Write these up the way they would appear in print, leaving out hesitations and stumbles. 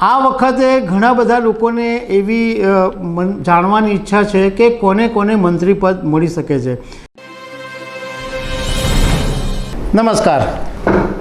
આ વખતે ઘણા બધા લોકોને એવી જાણવાની ઈચ્છા છે કે કોને કોને મંત્રી પદ મળી શકે છે। નમસ્કાર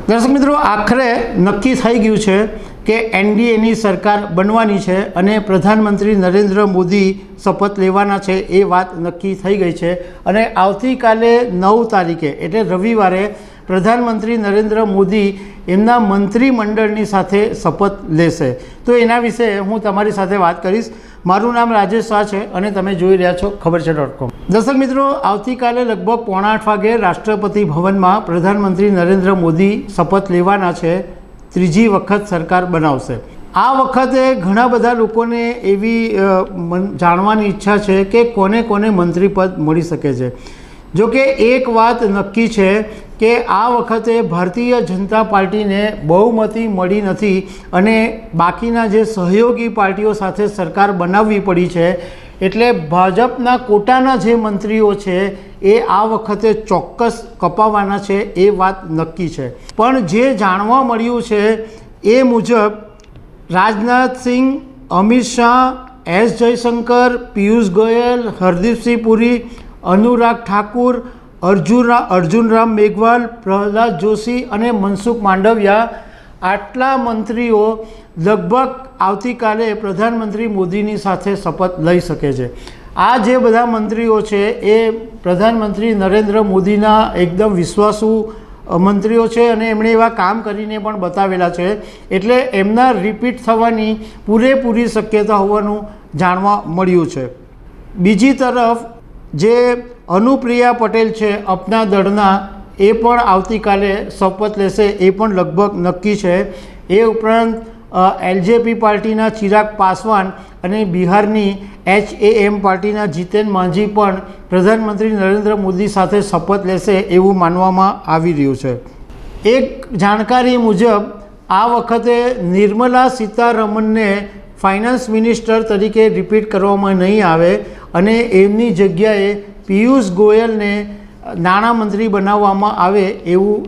દર્શક મિત્રો, આખરે નક્કી થઈ ગયું છે કે એનડીએની સરકાર બનવાની છે અને પ્રધાનમંત્રી નરેન્દ્ર મોદી શપથ લેવાના છે એ વાત નક્કી થઈ ગઈ છે। અને આવતીકાલે 9 તારીખે એટલે રવિવારે પ્રધાનમંત્રી નરેન્દ્ર મોદી એમના મંત્રીમંડળની સાથે શપથ લેશે। તો એના વિશે હું તમારી સાથે વાત કરીશ। મારું નામ રાજેશ શાહ છે અને તમે જોઈ રહ્યા છો ખબર છે.com। દર્શક મિત્રો, આવતીકાલે લગભગ 7:45 વાગે રાષ્ટ્રપતિ ભવનમાં પ્રધાનમંત્રી નરેન્દ્ર મોદી શપથ લેવાના છે, ત્રીજી વખત સરકાર બનાવશે। આ વખતે ઘણા બધા લોકોને એવી જાણવાની ઈચ્છા છે કે કોને કોને મંત્રી પદ મળી શકે છે। જો કે એક વાત નક્કી છે કે આ વખતે ભારતીય જનતા પાર્ટીને બહુમતી મળી નથી અને બાકીના જે સહયોગી પાર્ટીઓ સાથે સરકાર બનાવવી પડી છે, એટલે ભાજપના કોટાના જે મંત્રીઓ છે એ આ વખતે ચોક્કસ કપાવાના છે એ વાત નક્કી છે। પણ જે જાણવા મળ્યું છે એ મુજબ રાજનાથસિંહ, અમિત શાહ, એસ જયશંકર, પિયુષ ગોયલ, હરદીપસિંહ પુરી, અનુરાગ ઠાકુર, અર્જુન રામ મેઘવાલ, પ્રહલાદ જોશી અને મનસુખ માંડવિયા, આટલા મંત્રીઓ લગભગ આવતીકાલે પ્રધાનમંત્રી મોદીની સાથે શપથ લઈ શકે છે। આ જે બધા મંત્રીઓ છે એ પ્રધાનમંત્રી નરેન્દ્ર મોદીના એકદમ વિશ્વાસુ મંત્રીઓ છે અને એમણે એવા કામ કરીને પણ બતાવેલા છે, એટલે એમના રિપીટ થવાની પૂરેપૂરી શક્યતા હોવાનું જાણવા મળ્યું છે। બીજી તરફ જે અનુપ્રિયા પટેલ છે અપના દળના, એ પણ આવતીકાલે શપથ લેશે, એ પણ લગભગ નક્કી છે। એ ઉપરાંત એલજેપી પાર્ટીના ચિરાગ પાસવાન અને બિહારની HAM પાર્ટીના જીતેન માંઝી પણ પ્રધાનમંત્રી નરેન્દ્ર મોદી સાથે શપથ લેશે એવું માનવામાં આવી રહ્યું છે। એક જાણકારી મુજબ આ વખતે નિર્મલા સીતારમણને ફાઇનાન્સ મિનિસ્ટર તરીકે રિપીટ કરવામાં નહીં આવે અને એમની જગ્યાએ પિયુષ ગોયલને નાણામંત્રી બનાવવામાં આવે એવું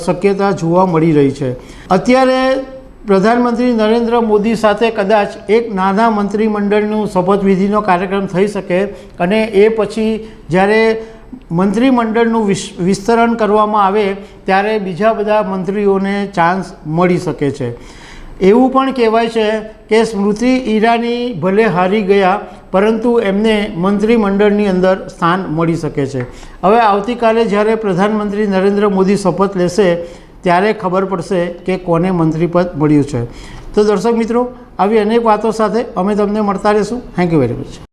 શક્યતા જોવા મળી રહી છે। અત્યારે પ્રધાનમંત્રી નરેન્દ્ર મોદી સાથે કદાચ એક નાના મંત્રીમંડળનું શપથવિધિનો કાર્યક્રમ થઈ શકે અને એ પછી જ્યારે મંત્રીમંડળનું વિસ્તરણ કરવામાં આવે ત્યારે બીજા બધા મંત્રીઓને ચાન્સ મળી શકે છે। એવું પણ કહેવાય છે કે સ્મૃતિ ઈરાની ભલે હારી ગયા પરંતુ એમને મંત્રીમંડળની અંદર સ્થાન મળી શકે છે। હવે આવતીકાલે જ્યારે પ્રધાનમંત્રી નરેન્દ્ર મોદી શપથ લેશે ત્યારે ખબર પડશે કે કોને મંત્રીપદ મળ્યું છે। તો દર્શક મિત્રો, આવી અનેક વાતો સાથે અમે તમને મળતા રહીશું। Thank you very much.